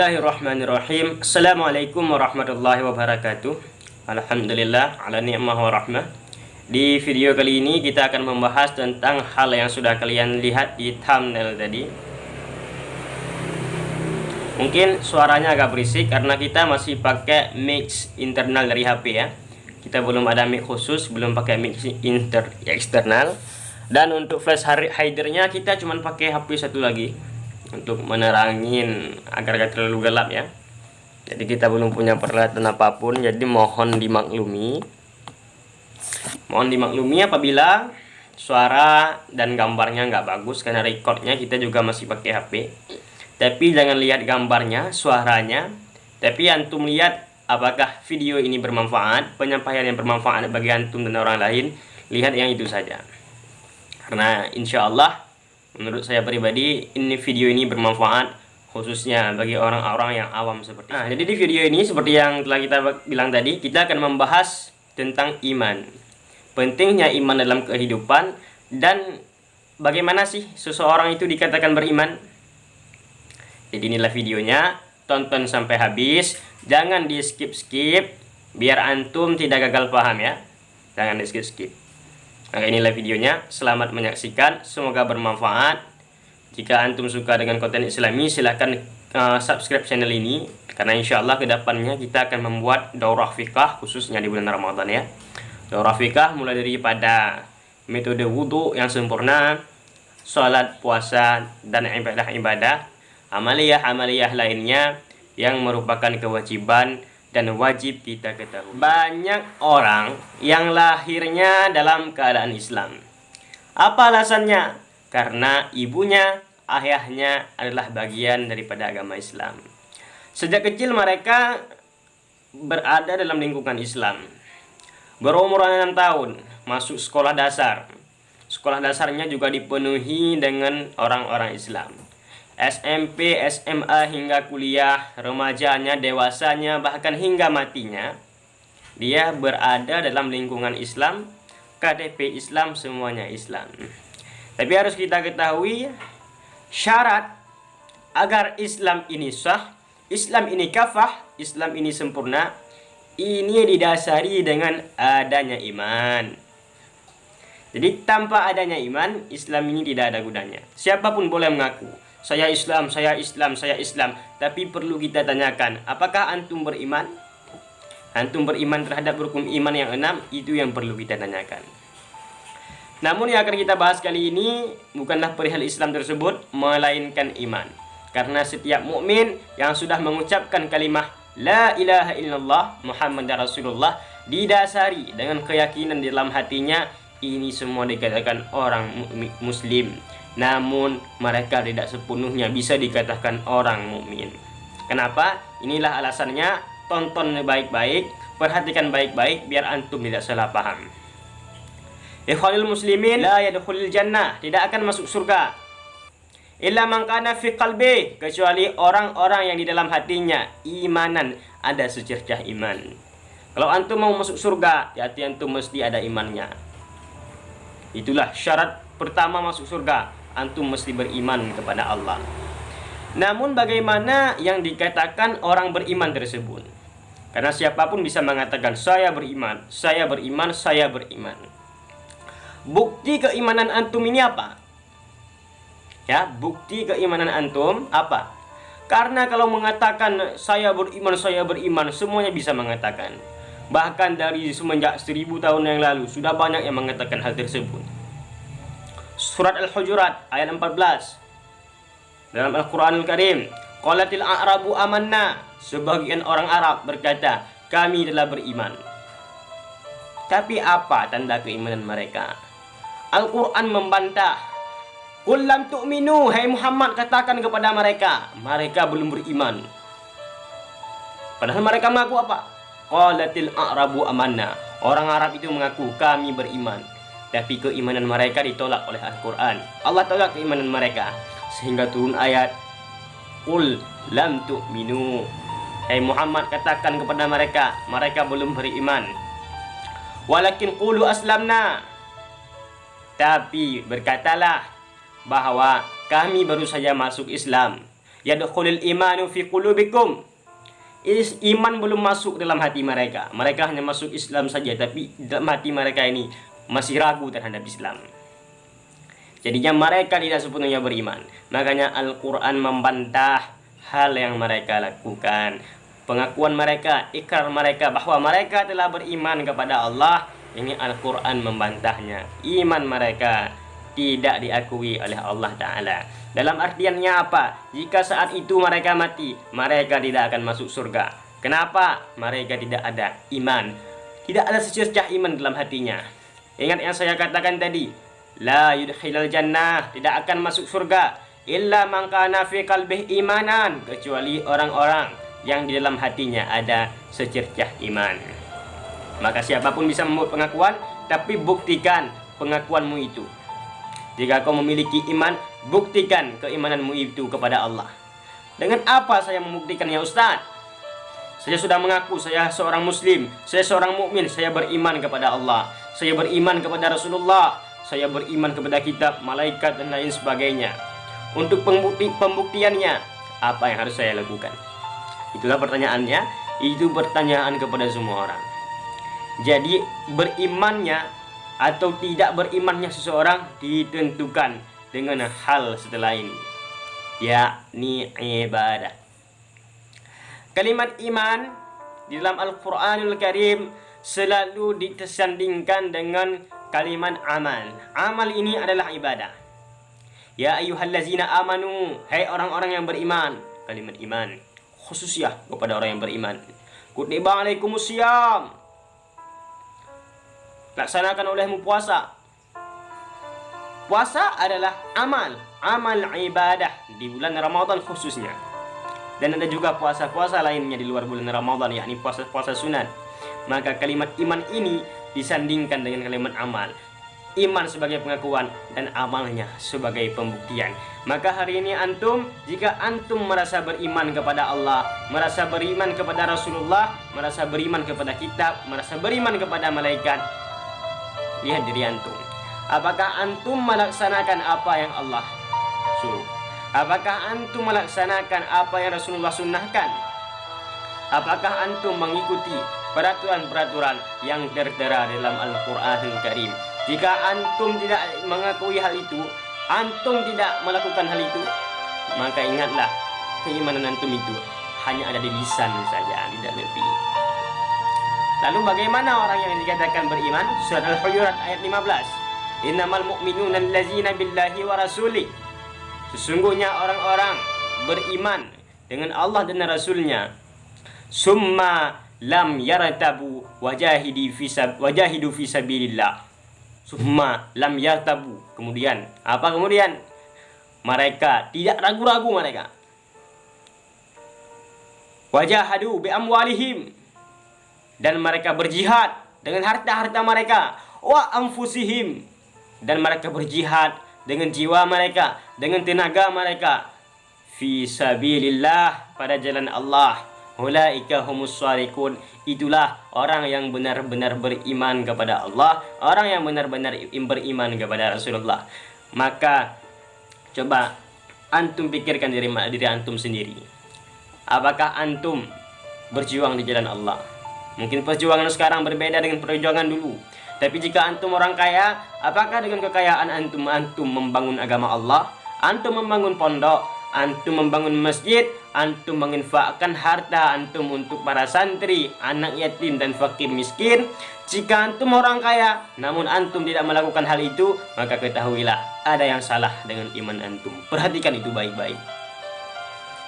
Bismillahirrahmanirrahim. Assalamualaikum warahmatullahi wabarakatuh. Alhamdulillah ala ni'mah wa rahmah. Di video kali ini kita akan membahas tentang hal yang sudah kalian lihat di thumbnail tadi. Mungkin suaranya agak berisik karena kita masih pakai mix internal dari HP ya. Kita belum ada mic khusus, belum pakai mix eksternal. Dan untuk flash hidernya kita cuma pakai HP satu lagi untuk menerangin agar gak terlalu gelap ya. Jadi kita belum punya peralatan apapun, jadi mohon dimaklumi. Mohon dimaklumi apabila suara dan gambarnya nggak bagus karena recordnya kita juga masih pakai HP. Tapi jangan lihat gambarnya, suaranya. Tapi antum lihat apakah video ini bermanfaat, penyampaian yang bermanfaat bagi antum dan orang lain. Lihat yang itu saja. Karena insya Allah menurut saya pribadi ini video ini bermanfaat khususnya bagi orang-orang yang awam seperti. Nah, jadi di video ini seperti yang telah kita bilang tadi, kita akan membahas tentang iman. Pentingnya iman dalam kehidupan dan bagaimana sih seseorang itu dikatakan beriman. Jadi inilah videonya, tonton sampai habis, jangan di skip-skip biar antum tidak gagal paham ya. Jangan di skip-skip. Nah, inilah videonya, selamat menyaksikan, semoga bermanfaat. Jika antum suka dengan konten islami, silahkan subscribe channel ini. Karena insya Allah kedepannya kita akan membuat daurah fikah khususnya di bulan Ramadan ya. Daurah fikah mulai daripada metode wudhu yang sempurna, sholat, puasa, dan ibadah-ibadah, amaliyah-amaliyah lainnya yang merupakan kewajiban dan wajib kita ketahui. Banyak orang yang lahirnya dalam keadaan Islam. Apa alasannya? Karena ibunya, ayahnya adalah bagian daripada agama Islam. Sejak kecil mereka berada dalam lingkungan Islam. Berumur 6 tahun, masuk sekolah dasar. Sekolah dasarnya juga dipenuhi dengan orang-orang Islam. SMP, SMA hingga kuliah, remajanya, dewasanya, bahkan hingga matinya, dia berada dalam lingkungan Islam, KTP Islam, semuanya Islam. Tapi harus kita ketahui, syarat agar Islam ini sah, Islam ini kafah, Islam ini sempurna, ini didasari dengan adanya iman. Jadi tanpa adanya iman, Islam ini tidak ada gunanya. Siapapun boleh mengaku, saya Islam, saya Islam, saya Islam. Tapi perlu kita tanyakan, apakah antum beriman? Antum beriman terhadap rukun iman yang 6? Itu yang perlu kita tanyakan. Namun yang akan kita bahas kali ini bukanlah perihal Islam tersebut, melainkan iman. Karena setiap mukmin yang sudah mengucapkan kalimah La ilaha illallah Muhammad Rasulullah didasari dengan keyakinan di dalam hatinya, ini semua dikatakan orang muslim. Namun mereka tidak sepenuhnya bisa dikatakan orang mukmin. Kenapa? Inilah alasannya. Tonton baik-baik, perhatikan baik-baik biar antum tidak salah paham. Ikhwanul muslimin, la yadkhulul jannah, tidak akan masuk surga illa man kana fi qalbi, kecuali orang-orang yang di dalam hatinya imanan, ada secercah iman. Kalau antum mau masuk surga, hati antum mesti ada imannya. Itulah syarat pertama masuk surga, antum mesti beriman kepada Allah. Namun bagaimana yang dikatakan orang beriman tersebut? Karena siapapun bisa mengatakan saya beriman, saya beriman, saya beriman. Bukti keimanan antum ini apa? Ya, bukti keimanan antum apa? Karena kalau mengatakan saya beriman, semuanya bisa mengatakan. Bahkan dari semenjak 1000 tahun yang lalu sudah banyak yang mengatakan hal tersebut. Surat Al-Hujurat ayat 14 dalam Al-Quranul Karim, qalatil a'rabu amanna, sebagian orang Arab berkata kami telah beriman. Tapi apa tanda keimanan mereka? Al-Quran membantah, qul lam tu'minu, hai Muhammad katakan kepada mereka, mereka belum beriman. Padahal mereka mengaku apa? Qalatil a'rabu amanna, orang Arab itu mengaku kami beriman. Tapi keimanan mereka ditolak oleh Al-Quran. Allah tolak keimanan mereka sehingga turun ayat qul lam tu'minu, hai Muhammad katakan kepada mereka, mereka belum beriman. Walakin qulu aslamna, tapi berkatalah bahwa kami baru saja masuk Islam. Yadkhulul imanu fi qulubikum. Iman belum masuk dalam hati mereka. Mereka hanya masuk Islam saja, tapi dalam hati mereka ini masih ragu terhadap Islam. Jadinya mereka tidak sepenuhnya beriman. Makanya Al-Quran membantah hal yang mereka lakukan. Pengakuan mereka, ikrar mereka bahwa mereka telah beriman kepada Allah, ini Al-Quran membantahnya. Iman mereka tidak diakui oleh Allah Ta'ala. Dalam artiannya apa? Jika saat itu mereka mati, mereka tidak akan masuk surga. Kenapa? Mereka tidak ada iman. Tidak ada secercah iman dalam hatinya. Ingat yang saya katakan tadi, la yudkhilal jannah, tidak akan masuk surga illa man kana fi qalbihi imanan, kecuali orang-orang yang di dalam hatinya ada secercah iman. Maka siapapun bisa membuat pengakuan, tapi buktikan pengakuanmu itu. Jika kau memiliki iman, buktikan keimananmu itu kepada Allah. Dengan apa saya membuktikannya, Ustaz? Saya sudah mengaku saya seorang muslim, saya seorang mukmin, saya beriman kepada Allah, saya beriman kepada Rasulullah, saya beriman kepada kitab, malaikat dan lain sebagainya. Untuk pembuktiannya, apa yang harus saya lakukan? Itulah pertanyaannya. Itu pertanyaan kepada semua orang. Jadi berimannya atau tidak berimannya seseorang ditentukan dengan hal setelah ini, yakni ibadah. Kalimat iman di dalam Al-Quranul Karim selalu disandingkan dengan kalimat amal. Amal ini adalah ibadah. Ya ayyuhallazina amanu, hai orang-orang yang beriman. Kalimat iman khusus ya kepada orang yang beriman. Kutiba alaikumusiyam, laksanakan olehmu puasa. Puasa adalah amal ibadah di bulan Ramadan khususnya. Dan ada juga puasa-puasa lainnya di luar bulan Ramadan, yakni puasa-puasa sunat. Maka kalimat iman ini disandingkan dengan kalimat amal. Iman sebagai pengakuan dan amalnya sebagai pembuktian. Maka hari ini antum, jika antum merasa beriman kepada Allah, merasa beriman kepada Rasulullah, merasa beriman kepada kitab, merasa beriman kepada malaikat, lihat diri antum. Apakah antum melaksanakan apa yang Allah suruh? Apakah antum melaksanakan apa yang Rasulullah sunnahkan? Apakah antum mengikuti peraturan-peraturan yang tertera dalam Al-Quranul Karim? Jika antum tidak mengakui hal itu, antum tidak melakukan hal itu, maka ingatlah, keimanan antum itu hanya ada di lisan saja, tidak lebih. Lalu bagaimana orang yang dikatakan beriman? Surat Al-Hujurat ayat 15. Innamal mu'minuna allazina billahi wa rasulih. Sesungguhnya orang-orang beriman dengan Allah dan Rasulnya. Summa lam yartabu wajahidu fi sabilillah. Summa lam yartabu. Kemudian, apa kemudian? Mereka tidak ragu-ragu mereka. Wajahadu bi amwalihim. Dan mereka berjihad dengan harta-harta mereka. Wa anfusihim. Dan mereka berjihad dengan jiwa mereka, dengan tenaga mereka. Fi sabilillah, pada jalan Allah. Ulaika humus shadiqun. Itulah orang yang benar-benar beriman kepada Allah, orang yang benar-benar beriman kepada Rasulullah. Maka coba antum pikirkan diri antum sendiri. Apakah antum berjuang di jalan Allah? Mungkin perjuangan sekarang berbeda dengan perjuangan dulu. Tapi jika antum orang kaya, apakah dengan kekayaan antum membangun agama Allah? Antum membangun pondok, antum membangun masjid, antum menginfakkan harta antum untuk para santri, anak yatim dan fakir miskin. Jika antum orang kaya, namun antum tidak melakukan hal itu, maka ketahuilah ada yang salah dengan iman antum. Perhatikan itu baik-baik.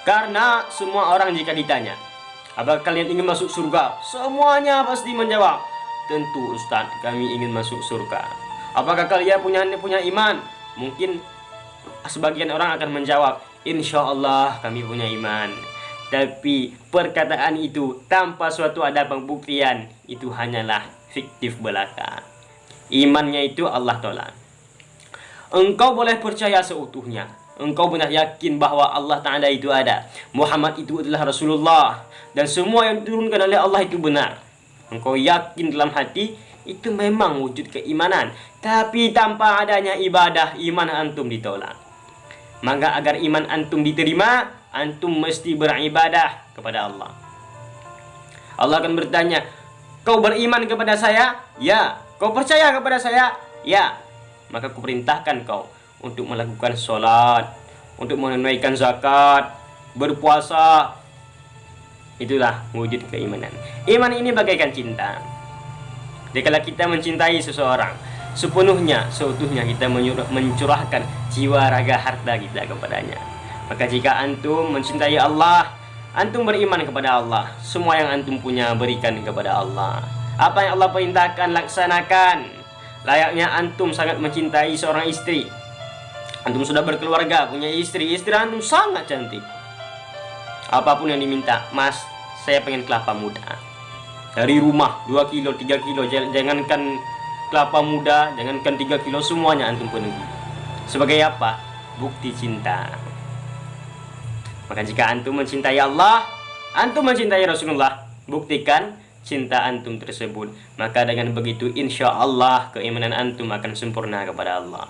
Karena semua orang jika ditanya, apakah kalian ingin masuk surga? Semuanya pasti menjawab, tentu Ustaz, kami ingin masuk surga. Apakah kalian punya iman? Mungkin sebagian orang akan menjawab, insya Allah kami punya iman. Tapi perkataan itu tanpa suatu ada pembuktian, itu hanyalah fiktif belaka. Imannya itu Allah tolak. Engkau boleh percaya seutuhnya, engkau benar yakin bahwa Allah Ta'ala itu ada, Muhammad itu adalah Rasulullah, dan semua yang diturunkan oleh Allah itu benar. Engkau yakin dalam hati, itu memang wujud keimanan. Tapi tanpa adanya ibadah, iman antum ditolak. Maka agar iman antum diterima, antum mesti beribadah kepada Allah. Allah akan bertanya, kau beriman kepada saya? Ya. Kau percaya kepada saya? Ya. Maka kuperintahkan kau untuk melakukan sholat, untuk menunaikan zakat, berpuasa. Itulah wujud keimanan. Iman ini bagaikan cinta. Jika kita mencintai seseorang sepenuhnya, seutuhnya kita mencurahkan jiwa, raga, harta kita kepadanya. Maka jika antum mencintai Allah, antum beriman kepada Allah, semua yang antum punya berikan kepada Allah. Apa yang Allah perintahkan, laksanakan. Layaknya antum sangat mencintai seorang istri. Antum sudah berkeluarga, punya istri antum sangat cantik. Apapun yang diminta, mas, saya pengen kelapa muda. Dari rumah 2 kilo, 3 kilo, jangankan kelapa muda, jangankan 3 kilo, semuanya antum penuhi. Sebagai apa? Bukti cinta. Maka jika antum mencintai Allah, antum mencintai Rasulullah, buktikan cinta antum tersebut. Maka dengan begitu insya Allah keimanan antum akan sempurna kepada Allah.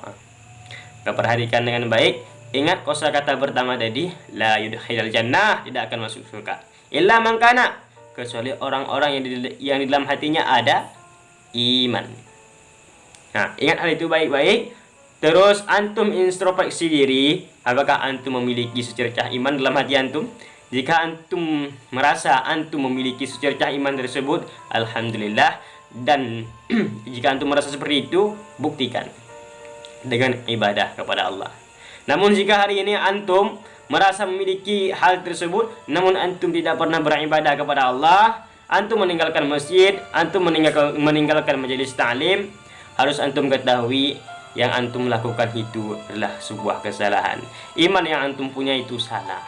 Perhatikan dengan baik. Ingat kosakata pertama tadi, la yudkhilal jannah, tidak akan masuk surga illa man kana, kecuali orang-orang yang di dalam hatinya ada iman. Nah, ingat hal itu baik-baik. Terus antum introspeksi diri, apakah antum memiliki secercah iman dalam hati antum? Jika antum merasa antum memiliki secercah iman tersebut, alhamdulillah. Dan jika antum merasa seperti itu, buktikan dengan ibadah kepada Allah. Namun jika hari ini antum merasa memiliki hal tersebut, namun antum tidak pernah beribadah kepada Allah, antum meninggalkan masjid, antum meninggalkan majelis ta'lim, harus antum ketahui yang antum lakukan itu adalah sebuah kesalahan. Iman yang antum punya itu salah,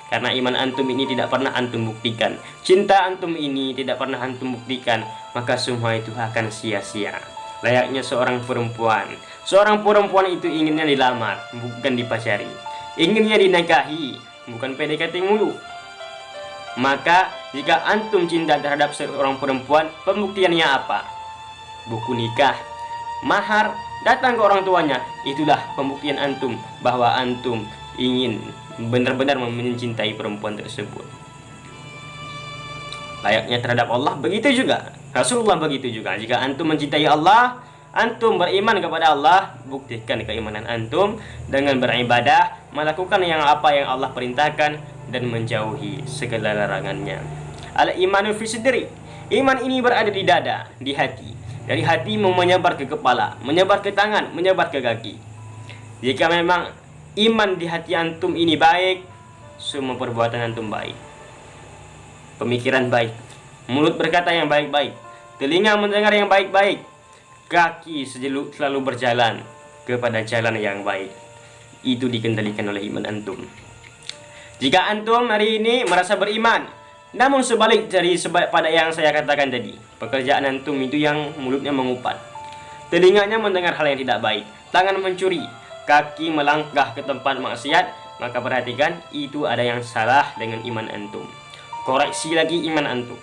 karena iman antum ini tidak pernah antum buktikan, cinta antum ini tidak pernah antum buktikan, maka semua itu akan sia-sia. Layaknya seorang perempuan itu inginnya dilamar, bukan dipacari. Inginnya dinikahi, bukan PDKT mulu. Maka jika antum cinta terhadap seorang perempuan, pembuktiannya apa? Buku nikah, mahar, datang ke orang tuanya. Itulah pembuktian antum bahwa antum ingin benar-benar mencintai perempuan tersebut. Layaknya terhadap Allah, begitu juga Rasulullah, begitu juga. Jika antum mencintai Allah, antum beriman kepada Allah, buktikan keimanan antum dengan beribadah, melakukan apa yang Allah perintahkan, dan menjauhi segala larangannya. Al-imanu fi sidri. Iman ini berada di dada, di hati. Dari hati menyebar ke kepala, menyebar ke tangan, menyebar ke kaki. Jika memang iman di hati antum ini baik, semua perbuatan antum baik. Pemikiran baik, mulut berkata yang baik-baik, telinga mendengar yang baik-baik, kaki selalu berjalan kepada jalan yang baik. Itu dikendalikan oleh iman antum. Jika antum hari ini merasa beriman, namun sebalik pada yang saya katakan tadi, pekerjaan antum itu yang mulutnya mengupat, telinganya mendengar hal yang tidak baik, tangan mencuri, kaki melangkah ke tempat maksiat, maka perhatikan itu ada yang salah dengan iman antum. Koreksi lagi iman antum.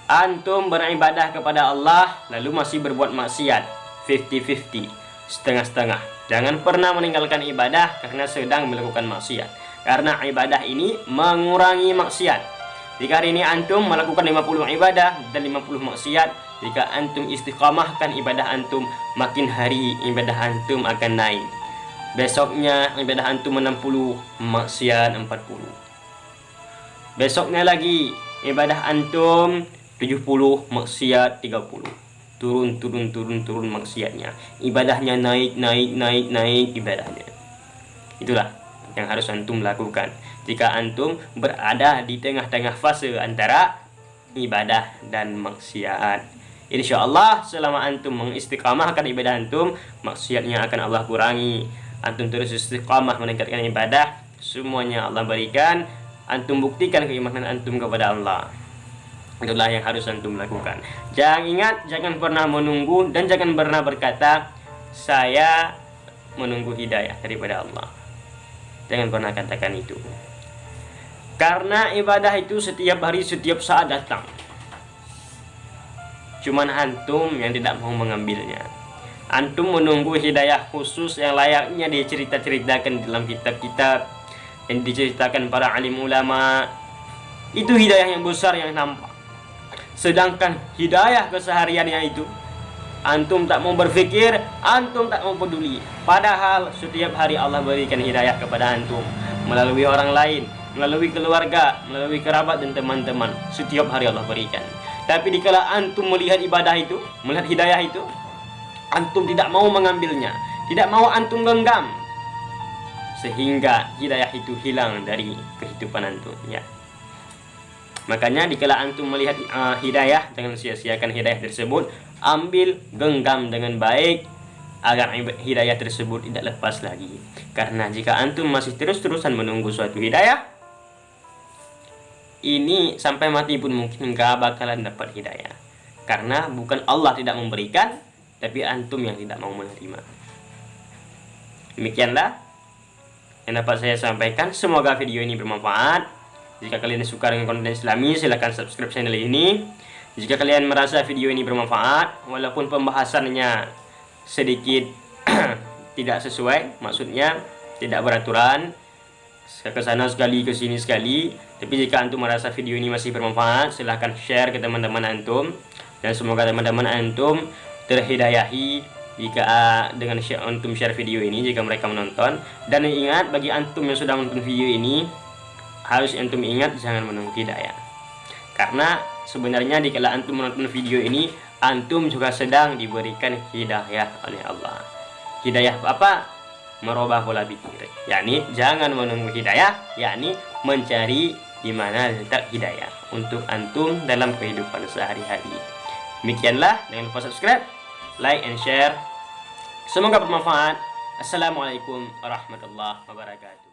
Antum beribadah kepada Allah lalu masih berbuat maksiat, 50-50, setengah-setengah. Jangan pernah meninggalkan ibadah karena sedang melakukan maksiat, karena ibadah ini mengurangi maksiat. Jika hari ini antum melakukan 50 ibadah dan 50 maksiat, jika antum istiqamahkan ibadah antum, makin hari ibadah antum akan naik. Besoknya ibadah antum 60, maksiat 40. Besoknya lagi ibadah antum 70, maksiat 30. Turun maksiatnya. Ibadahnya naik ibadahnya. Itulah yang harus antum lakukan. Jika antum berada di tengah-tengah fase antara ibadah dan maksiat, insya Allah selama antum mengistiqamahkan ibadah antum, maksiatnya akan Allah kurangi. Antum terus istiqamah meningkatkan ibadah, semuanya Allah berikan. Antum buktikan keimanan antum kepada Allah. Itulah yang harus antum lakukan. Jangan pernah menunggu dan jangan pernah berkata saya menunggu hidayah daripada Allah. Jangan pernah katakan itu. Karena ibadah itu setiap hari, setiap saat datang. Cuman antum yang tidak mau mengambilnya. Antum menunggu hidayah khusus yang layaknya diceritakan dalam kitab-kitab, yang diceritakan para alim ulama, itu hidayah yang besar yang nampak. Sedangkan hidayah kesehariannya itu antum tak mau berpikir, antum tak mau peduli. Padahal setiap hari Allah berikan hidayah kepada antum melalui orang lain, melalui keluarga, melalui kerabat dan teman-teman. Setiap hari Allah berikan. Tapi dikala antum melihat ibadah itu, melihat hidayah itu, antum tidak mau mengambilnya, tidak mau antum genggam, sehingga hidayah itu hilang dari kehidupan antum, ya. Makanya dikala antum melihat hidayah, jangan sia-siakan hidayah tersebut, ambil, genggam dengan baik agar hidayah tersebut tidak lepas lagi. Karena jika antum masih terus-terusan menunggu suatu hidayah, ini sampai mati pun mungkin gak bakalan dapat hidayah. Karena bukan Allah tidak memberikan, tapi antum yang tidak mau menerima. Demikianlah yang dapat saya sampaikan. Semoga video ini bermanfaat. Jika kalian suka dengan konten Islami, silahkan subscribe channel ini. Jika kalian merasa video ini bermanfaat, walaupun pembahasannya sedikit tidak sesuai, maksudnya tidak beraturan, ke sana sekali, ke sini sekali, tapi jika antum merasa video ini masih bermanfaat, silahkan share ke teman-teman antum. Dan semoga teman-teman antum terhidayahi jika dengan antum share video ini jika mereka menonton. Dan ingat, bagi antum yang sudah menonton video ini, harus antum ingat jangan menunggu hidayah. Karena sebenarnya dikala antum menonton video ini, antum juga sedang diberikan hidayah oleh Allah. Hidayah apa? Merubah pola pikir. Yakni jangan menunggu hidayah, yakni mencari di mana letak hidayah untuk antum dalam kehidupan sehari-hari. Demikianlah, jangan lupa subscribe, like and share. Semoga bermanfaat. Assalamualaikum warahmatullahi wabarakatuh.